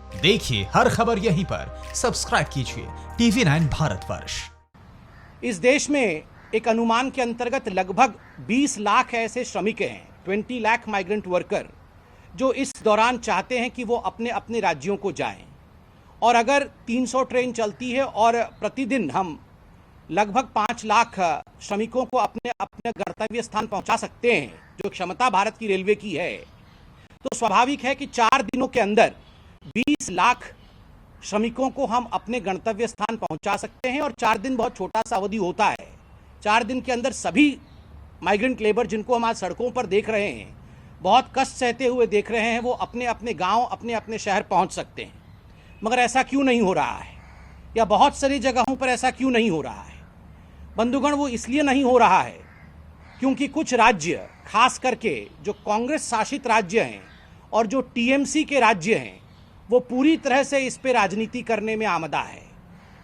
देखिए हर खबर यहीं पर, सब्सक्राइब कीजिए TV9 भारतवर्ष। इस देश में एक अनुमान के अंतर्गत लगभग 20 लाख ऐसे श्रमिक हैं, 20 लाख माइग्रेंट वर्कर, जो इस दौरान चाहते हैं कि वो अपने अपने राज्यों को जाएं। और अगर 300 ट्रेन चलती है और प्रतिदिन हम लगभग 5 लाख श्रमिकों को अपने अपने गंतव्य स्थान पहुंचा सकते हैं, जो क्षमता भारत की रेलवे की है, तो स्वाभाविक है कि 4 दिनों के अंदर 20 लाख श्रमिकों को हम अपने गंतव्य स्थान पहुंचा सकते हैं। और 4 दिन बहुत छोटा सा अवधि होता है। 4 दिन के अंदर सभी माइग्रेंट लेबर जिनको हम आज सड़कों पर देख रहे हैं, बहुत कष्ट सहते हुए देख रहे हैं, वो अपने अपने गांव, अपने अपने शहर पहुंच सकते हैं। मगर ऐसा क्यों नहीं हो रहा है, या बहुत सारी जगहों पर ऐसा क्यों नहीं हो रहा है? बंधुगण, वो इसलिए नहीं हो रहा है क्योंकि कुछ राज्य, खास करके जो कांग्रेस शासित राज्य हैं और जो टीएमसी के राज्य हैं, वो पूरी तरह से इस पे राजनीति करने में आमदा है।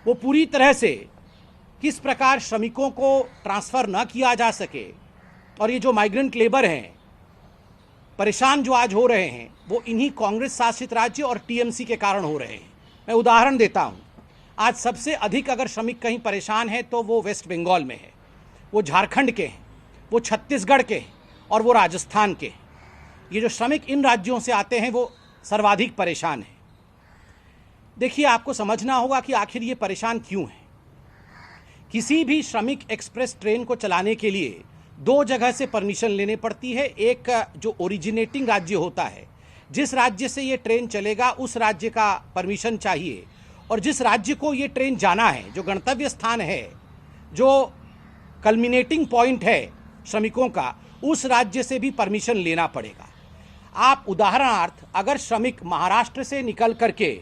वो पूरी तरह से किस प्रकार श्रमिकों को ट्रांसफ़र न किया जा सके, और ये जो माइग्रेंट लेबर हैं, परेशान जो आज हो रहे हैं, वो इन्हीं कांग्रेस शासित राज्य और टीएमसी के कारण हो रहे हैं। मैं उदाहरण देता हूँ। आज सबसे अधिक अगर श्रमिक कहीं परेशान है तो वो वेस्ट बंगाल में है, वो झारखंड के हैं, वो छत्तीसगढ़ के हैं और वो राजस्थान के हैं। ये जो श्रमिक इन राज्यों से आते हैं वो सर्वाधिक परेशान हैं। देखिए, आपको समझना होगा कि आखिर ये परेशान क्यों हैं। किसी भी श्रमिक एक्सप्रेस ट्रेन को चलाने के लिए 2 जगह से परमिशन लेने पड़ती है। एक जो ओरिजिनेटिंग राज्य होता है, जिस राज्य से ये ट्रेन चलेगा उस राज्य का परमिशन चाहिए, और जिस राज्य को ये ट्रेन जाना है, जो गंतव्य स्थान है, जो कल्मिनेटिंग पॉइंट है श्रमिकों का, उस राज्य से भी परमिशन लेना पड़ेगा। आप उदाहरणार्थ अगर श्रमिक महाराष्ट्र से निकल करके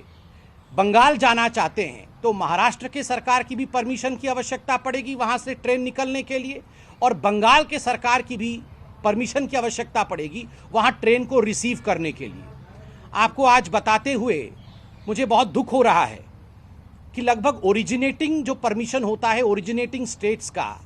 बंगाल जाना चाहते हैं तो महाराष्ट्र के सरकार की भी परमिशन की आवश्यकता पड़ेगी वहाँ से ट्रेन निकलने के लिए, और बंगाल के सरकार की भी परमिशन की आवश्यकता पड़ेगी वहाँ ट्रेन को रिसीव करने के लिए। आपको आज बताते हुए मुझे बहुत दुख हो रहा है कि लगभग ओरिजिनेटिंग जो परमिशन होता है ओरिजिनेटिंग स्टेट्स का,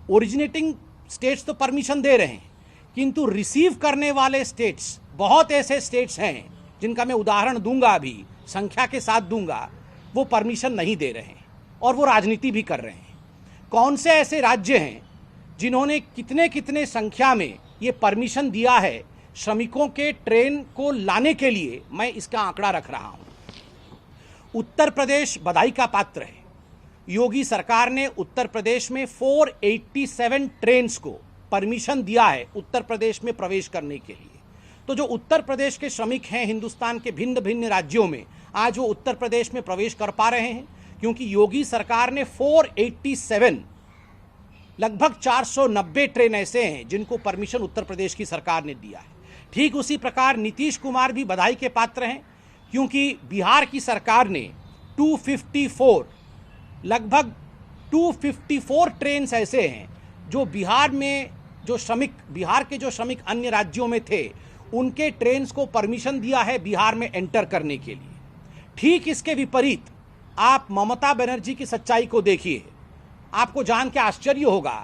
ओरिजिनेटिंग स्टेट्स तो परमिशन दे रहे हैं, किंतु रिसीव करने वाले स्टेट्स, बहुत ऐसे स्टेट्स हैं जिनका मैं उदाहरण दूंगा, अभी संख्या के साथ दूंगा, वो परमिशन नहीं दे रहे हैं और वो राजनीति भी कर रहे हैं। कौन से ऐसे राज्य हैं जिन्होंने कितने कितने संख्या में ये परमिशन दिया है श्रमिकों के ट्रेन को लाने के लिए? मैं इसका आंकड़ा रख रहा हूँ। उत्तर प्रदेश बधाई का पात्र है। योगी सरकार ने उत्तर प्रदेश में 487 ट्रेन्स को परमिशन दिया है उत्तर प्रदेश में प्रवेश करने के लिए। तो जो उत्तर प्रदेश के श्रमिक हैं हिंदुस्तान के भिन्न भिन्न राज्यों में, आज वो उत्तर प्रदेश में प्रवेश कर पा रहे हैं क्योंकि योगी सरकार ने 487, लगभग 490 ट्रेन ऐसे हैं जिनको परमिशन उत्तर प्रदेश की सरकार ने दिया है। ठीक उसी प्रकार नीतीश कुमार भी बधाई के पात्र हैं क्योंकि बिहार की सरकार ने 254, लगभग 254 ट्रेन ऐसे हैं जो बिहार में जो श्रमिक, बिहार के जो श्रमिक अन्य राज्यों में थे, उनके ट्रेन्स को परमिशन दिया है बिहार में एंटर करने के लिए। ठीक इसके विपरीत आप ममता बनर्जी की सच्चाई को देखिए। आपको जान के आश्चर्य होगा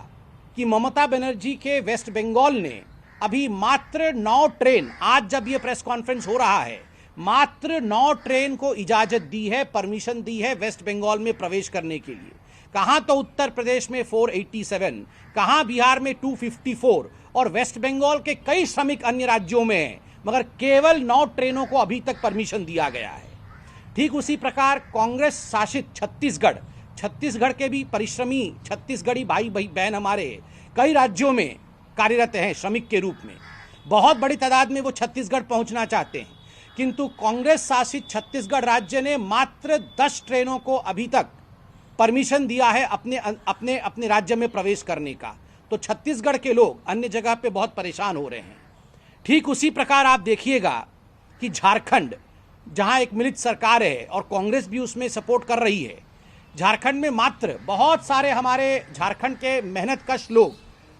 कि ममता बनर्जी के वेस्ट बंगाल ने अभी मात्र 9 ट्रेन, आज जब ये प्रेस कॉन्फ्रेंस हो रहा है, मात्र 9 ट्रेन को इजाजत दी है, परमिशन दी है वेस्ट बंगाल में प्रवेश करने के लिए। कहाँ तो उत्तर प्रदेश में 487, कहाँ बिहार में 254, और वेस्ट बंगाल के कई श्रमिक अन्य राज्यों में हैं, मगर केवल 9 ट्रेनों को अभी तक परमिशन दिया गया है। ठीक उसी प्रकार कांग्रेस शासित छत्तीसगढ़ के भी परिश्रमी छत्तीसगढ़ी भाई बहन हमारे कई राज्यों में कार्यरत हैं श्रमिक के रूप में। बहुत बड़ी तादाद में वो छत्तीसगढ़ पहुंचना चाहते हैं, किंतु कांग्रेस शासित छत्तीसगढ़ राज्य ने मात्र 10 ट्रेनों को अभी तक परमिशन दिया है अपने राज्य में प्रवेश करने का। तो छत्तीसगढ़ के लोग अन्य जगह पे बहुत परेशान हो रहे हैं। ठीक उसी प्रकार आप देखिएगा कि झारखंड, जहां एक मिलित सरकार है और कांग्रेस भी उसमें सपोर्ट कर रही है, झारखंड में मात्र बहुत सारे हमारे झारखंड के मेहनतकश लोग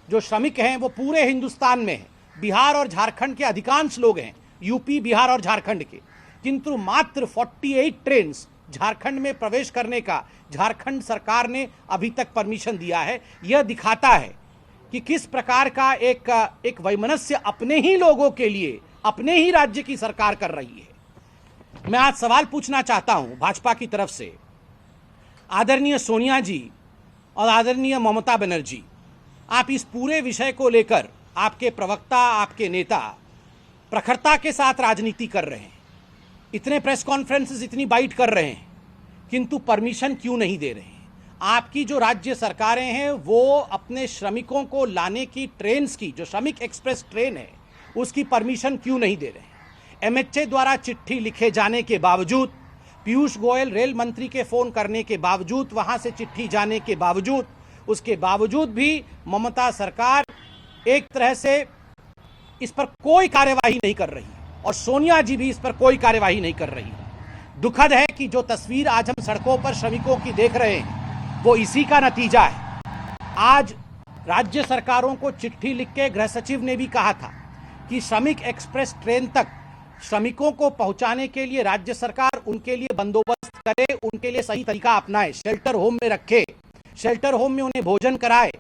जो श्रमिक हैं वो पूरे हिंदुस्तान में हैं। बिहार और झारखंड के अधिकांश लोग हैं, यूपी, बिहार और झारखंड के, किंतु मात्र 48 ट्रेन झारखंड में प्रवेश करने का झारखंड सरकार ने अभी तक परमिशन दिया है। यह दिखाता है कि किस प्रकार का एक वैमनस्य अपने ही लोगों के लिए अपने ही राज्य की सरकार कर रही है। मैं आज सवाल पूछना चाहता हूं भाजपा की तरफ से, आदरणीय सोनिया जी और आदरणीय ममता बनर्जी, आप इस पूरे विषय को लेकर आपके प्रवक्ता, आपके नेता प्रखरता के साथ राजनीति कर रहे हैं, इतने प्रेस कॉन्फ्रेंसेस, इतनी बाइट कर रहे हैं, किंतु परमिशन क्यों नहीं दे रहे हैं? आपकी जो राज्य सरकारें हैं वो अपने श्रमिकों को लाने की ट्रेन्स की, जो श्रमिक एक्सप्रेस ट्रेन है, उसकी परमिशन क्यों नहीं दे रहे हैं? एमएचए द्वारा चिट्ठी लिखे जाने के बावजूद, पीयूष गोयल रेल मंत्री के फोन करने के बावजूद, वहां से चिट्ठी जाने के बावजूद, उसके बावजूद भी ममता सरकार एक तरह से इस पर कोई कार्यवाही नहीं कर रही और सोनिया जी भी इस पर कोई कार्यवाही नहीं कर रही। दुखद है कि जो तस्वीर आज हम सड़कों पर श्रमिकों की देख रहे हैं वो इसी का नतीजा है। आज राज्य सरकारों को चिट्ठी लिख के गृह सचिव ने भी कहा था कि श्रमिक एक्सप्रेस ट्रेन तक श्रमिकों को पहुंचाने के लिए राज्य सरकार उनके लिए बंदोबस्त करे, उनके लिए सही तरीका अपनाए, शेल्टर होम में रखे, शेल्टर होम में उन्हें भोजन कराए,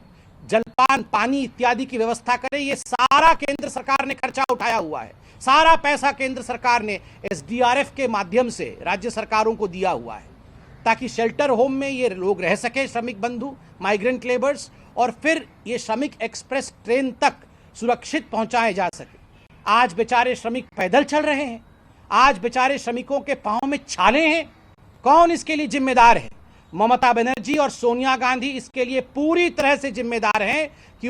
जलपान, पानी इत्यादि की व्यवस्था करे। ये सारा केंद्र सरकार ने खर्चा उठाया हुआ है, सारा पैसा केंद्र सरकार ने एसडीआरएफ के माध्यम से राज्य सरकारों को दिया हुआ है ताकि शेल्टर होम में ये लोग रह सके, श्रमिक बंधु, माइग्रेंट लेबर्स, और फिर ये श्रमिक एक्सप्रेस ट्रेन तक सुरक्षित पहुंचाए जा सके। आज बेचारे श्रमिक पैदल चल रहे हैं, आज बेचारे श्रमिकों के पांव में छाले हैं। कौन इसके लिए जिम्मेदार है? ममता बनर्जी और सोनिया गांधी इसके लिए पूरी तरह से जिम्मेदार हैं कि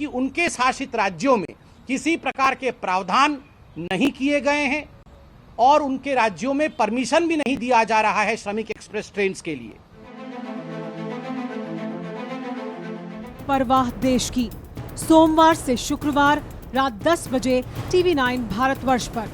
उनके शासित राज्यों में किसी प्रकार के प्रावधान नहीं किए गए हैं और उनके राज्यों में परमिशन भी नहीं दिया जा रहा है श्रमिक एक्सप्रेस ट्रेन के लिए। परवाह देश की, सोमवार से शुक्रवार रात 10 बजे TV9 भारतवर्ष पर।